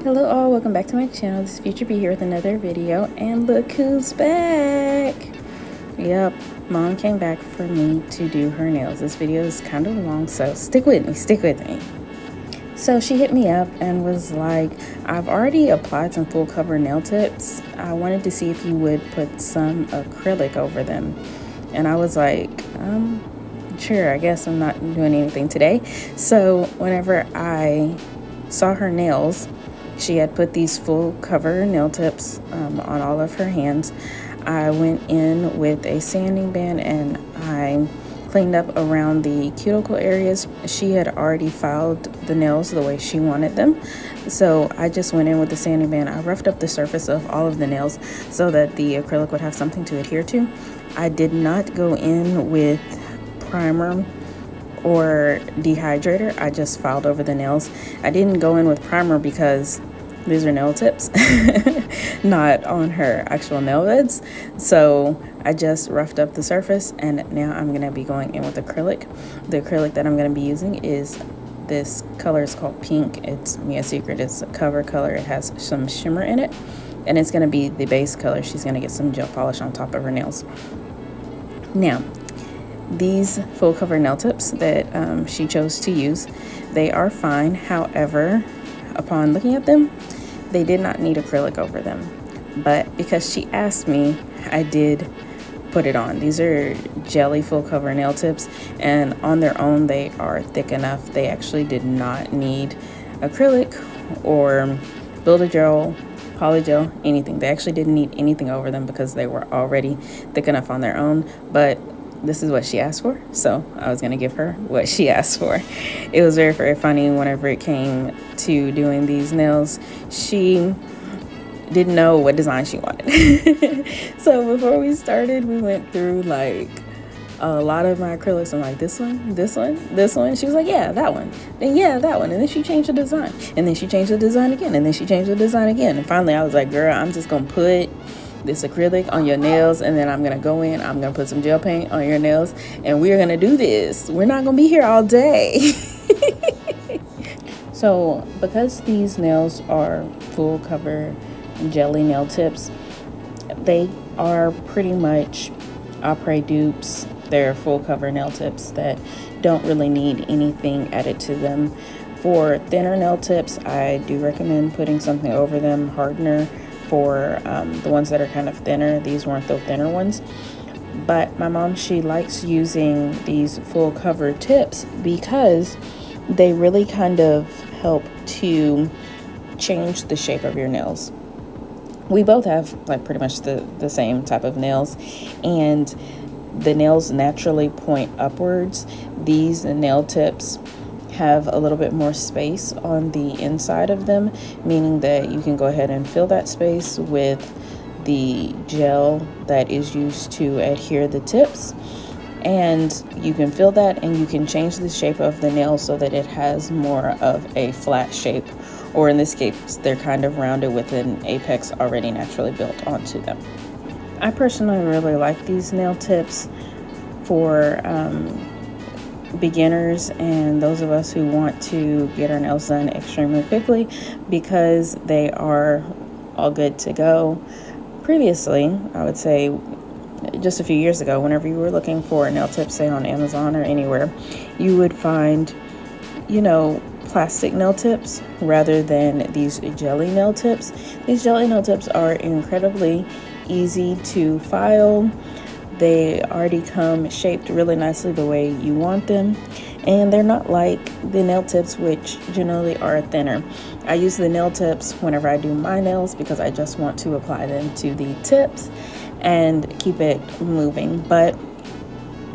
Hello all, welcome back to my channel. This is Future B here with another video, and look who's back. Yep, mom came back for me to do her nails. This video is kind of long, so stick with me. So she hit me up and was like, I've already applied some full cover nail tips. I wanted to see if you would put some acrylic over them. And I was like, sure, I guess I'm not doing anything today. So whenever I saw her nails, she had put these full cover nail tips on all of her hands. I went in with a sanding band and I cleaned up around the cuticle areas. She had already filed the nails the way she wanted them. So I just went in with the sanding band. I roughed up the surface of all of the nails so that the acrylic would have something to adhere to. I did not go in with primer or dehydrator. I just filed over the nails. I didn't go in with primer because these are nail tips, not on her actual nail beds. So I just roughed up the surface, and now I'm gonna be going in with acrylic. The acrylic that I'm gonna be using is this color. Is called Pink. It's a secret. It's a cover color. It has some shimmer in it, and it's gonna be the base color. She's gonna get some gel polish on top of her nails. Now, these full cover nail tips that she chose to use, they are fine. However, upon looking at them, they did not need acrylic over them. But because she asked me, I did put it on. These are jelly full cover nail tips, and on their own, they are thick enough. They actually did not need acrylic or Build-A-Gel, Polygel, anything. They actually didn't need anything over them because they were already thick enough on their own. But this is what she asked for, so I was gonna give her what she asked for. It was very, very funny whenever it came to doing these nails. She didn't know what design she wanted. So before we started, we went through like a lot of my acrylics. I'm like, this one, this one, this one. She was like, yeah, that one. Then yeah, that one. And then she changed the design. And then she changed the design again. And then she changed the design again. And finally I was like, girl, I'm just gonna put this acrylic on your nails, and then I'm gonna go in, I'm gonna put some gel paint on your nails, and we're gonna do this. We're not gonna be here all day. So because these nails are full cover jelly nail tips, they are pretty much Apres dupes. They're full cover nail tips that don't really need anything added to them. For thinner nail tips, I do recommend putting something over them, hardener. For the ones that are kind of thinner, these weren't the thinner ones. But my mom, she likes using these full cover tips because they really kind of help to change the shape of your nails. We both have like pretty much the same type of nails, and the nails naturally point upwards. These nail tips have a little bit more space on the inside of them, meaning that you can go ahead and fill that space with the gel that is used to adhere the tips, and you can fill that and you can change the shape of the nail so that it has more of a flat shape, or in this case they're kind of rounded with an apex already naturally built onto them. I personally really like these nail tips for beginners and those of us who want to get our nails done extremely quickly, because they are all good to go. Previously, I would say just a few years ago, whenever you were looking for nail tips, say on Amazon or anywhere, you would find, plastic nail tips rather than these jelly nail tips. These jelly nail tips are incredibly easy to file. They already come shaped really nicely the way you want them, and they're not like the nail tips, which generally are thinner. I use the nail tips whenever I do my nails because I just want to apply them to the tips and keep it moving. But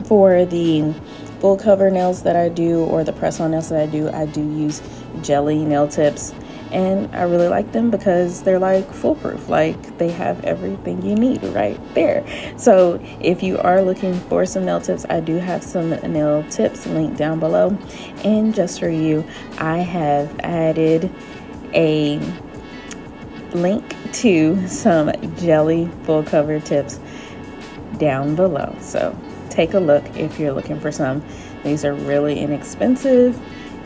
for the full cover nails that I do, or the press on nails that I do use jelly nail tips. And I really like them because they're like foolproof. Like they have everything you need right there. So if you are looking for some nail tips, I do have some nail tips linked down below. And just for you, I have added a link to some jelly full cover tips down below. So take a look if you're looking for some. These are really inexpensive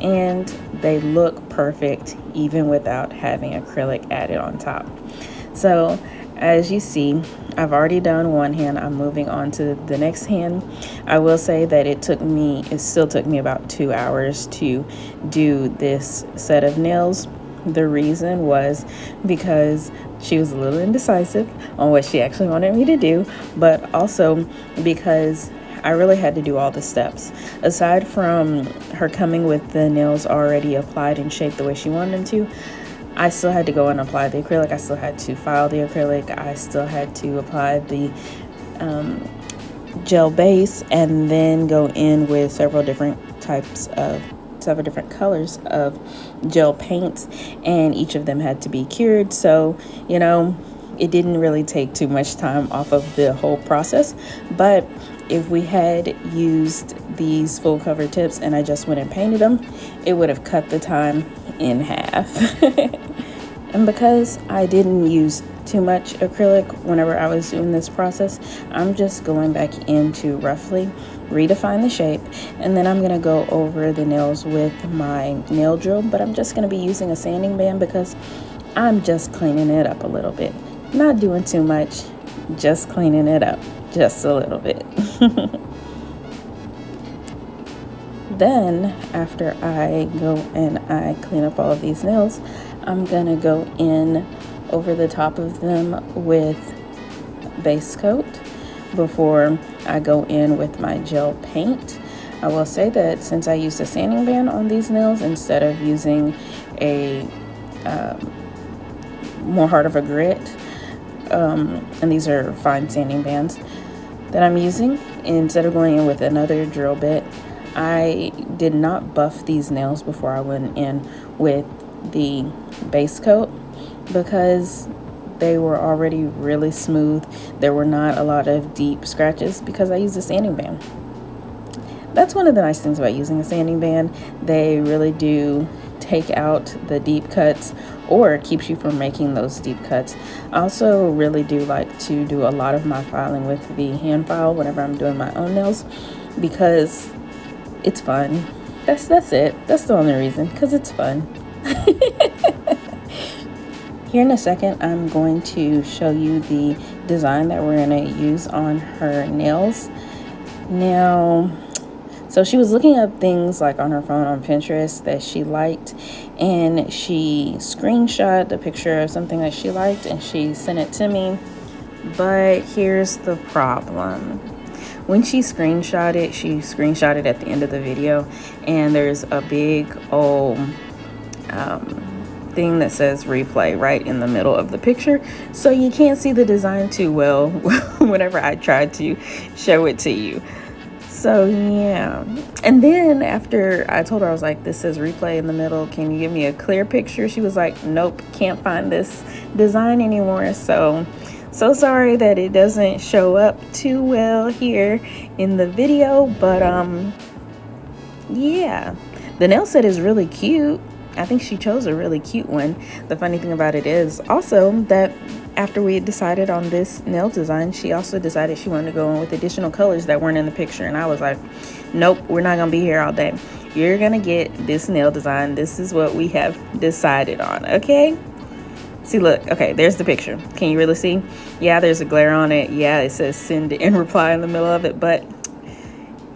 and they look perfect even without having acrylic added on top. So as you see, I've already done one hand. I'm moving on to the next hand. I will say that it still took me about 2 hours to do this set of nails. The reason was because she was a little indecisive on what she actually wanted me to do, but also because I really had to do all the steps. Aside from her coming with the nails already applied and shaped the way she wanted them to, I still had to go and apply the acrylic. I still had to file the acrylic. I still had to apply the gel base and then go in with several different colors of gel paints, and each of them had to be cured. So, you know, it didn't really take too much time off of the whole process. But if we had used these full cover tips and I just went and painted them, it would have cut the time in half. And because I didn't use too much acrylic whenever I was doing this process, I'm just going back in to roughly redefine the shape, and then I'm going to go over the nails with my nail drill, but I'm just going to be using a sanding band because I'm just cleaning it up a little bit. Not doing too much, just cleaning it up just a little bit. Then after I go and I clean up all of these nails, I'm gonna go in over the top of them with base coat before I go in with my gel paint. I will say that since I used a sanding band on these nails instead of using a more hard of a grit, and these are fine sanding bands that I'm using, instead of going in with another drill bit, I did not buff these nails before I went in with the base coat because they were already really smooth. There were not a lot of deep scratches because I used a sanding band. That's one of the nice things about using a sanding band. They really do take out the deep cuts or it keeps you from making those deep cuts. I also really do like to do a lot of my filing with the hand file whenever I'm doing my own nails because it's fun. That's it. That's the only reason, because it's fun. Here in a second, I'm going to show you the design that we're going to use on her nails. Now, so she was looking up things like on her phone on Pinterest that she liked, and she screenshot the picture of something that she liked and she sent it to me. But here's the problem. When she screenshot it at the end of the video, and there's a big old thing that says replay right in the middle of the picture, so you can't see the design too well whenever I try to show it to you. So yeah, and then after I told her, I was like, this says replay in the middle, can you give me a clear picture? She was like, nope, can't find this design anymore. So sorry that it doesn't show up too well here in the video, but yeah, the nail set is really cute. I think she chose a really cute one. The funny thing about it is also that after we had decided on this nail design, she also decided she wanted to go in with additional colors that weren't in the picture, and I was like, nope, we're not gonna be here all day. You're gonna get this nail design. This is what we have decided on, okay? See, look, okay, there's the picture. Can you really see? Yeah, there's a glare on it. Yeah, it says send in reply in the middle of it, but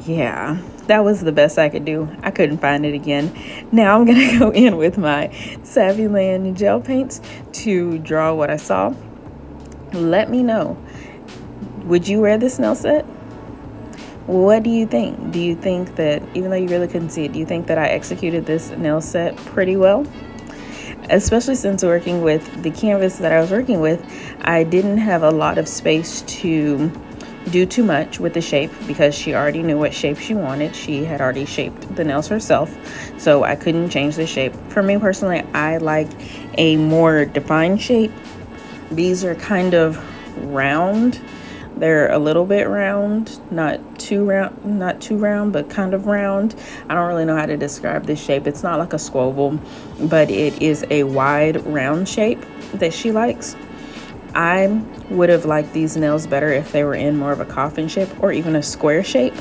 yeah, that was the best I could do. I couldn't find it again. Now I'm gonna go in with my Saviland gel paints to draw what I saw. Let me know, would you wear this nail set? What do you think? Do you think that, even though you really couldn't see it, do you think that I executed this nail set pretty well? Especially since working with the canvas that I was working with, I didn't have a lot of space to do too much with the shape because she already knew what shape she wanted. She had already shaped the nails herself, so I couldn't change the shape. For me personally, I like a more defined shape. These are kind of round. They're a little bit round, not too round, but kind of round. I don't really know how to describe this shape. It's not like a squoval, but it is a wide round shape that she likes. I would have liked these nails better if they were in more of a coffin shape or even a square shape,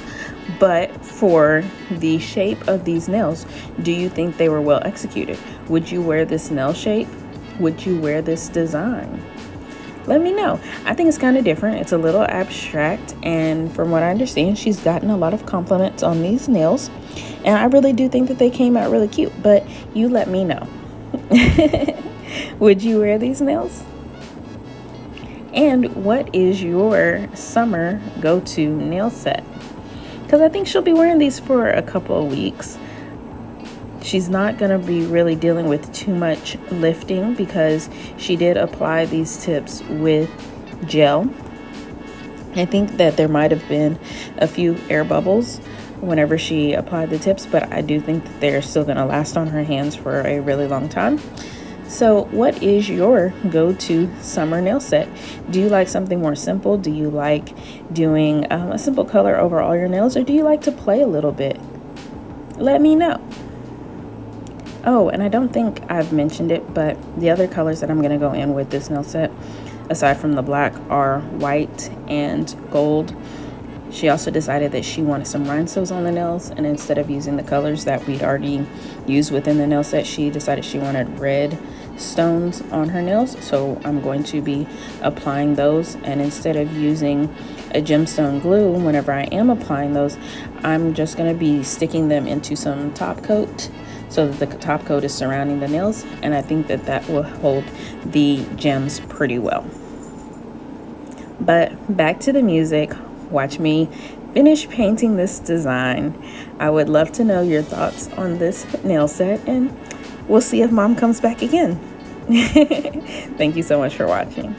But for the shape of these nails, do you think they were well executed? Would you wear this nail shape? Would you wear this design? Let me know. I think it's kind of different. It's a little abstract, and from what I understand, she's gotten a lot of compliments on these nails, and I really do think that they came out really cute. But you let me know. Would you wear these nails? And what is your summer go-to nail set? Because I think she'll be wearing these for a couple of weeks. She's not going to be really dealing with too much lifting because she did apply these tips with gel. I think that there might have been a few air bubbles whenever she applied the tips, but I do think that they're still going to last on her hands for a really long time. So what is your go-to summer nail set? Do you like something more simple? Do you like doing a simple color over all your nails, or do you like to play a little bit? Let me know. Oh, and I don't think I've mentioned it, but the other colors that I'm going to go in with this nail set, aside from the black, are white and gold. She also decided that she wanted some rhinestones on the nails, and instead of using the colors that we'd already used within the nail set, she decided she wanted red stones on her nails. So I'm going to be applying those, and instead of using a gemstone glue whenever I am applying those, I'm just going to be sticking them into some top coat so that the top coat is surrounding the nails, and I think that that will hold the gems pretty well. But back to the music. Watch me finish painting this design. I would love to know your thoughts on this nail set, and we'll see if Mom comes back again. Thank you so much for watching.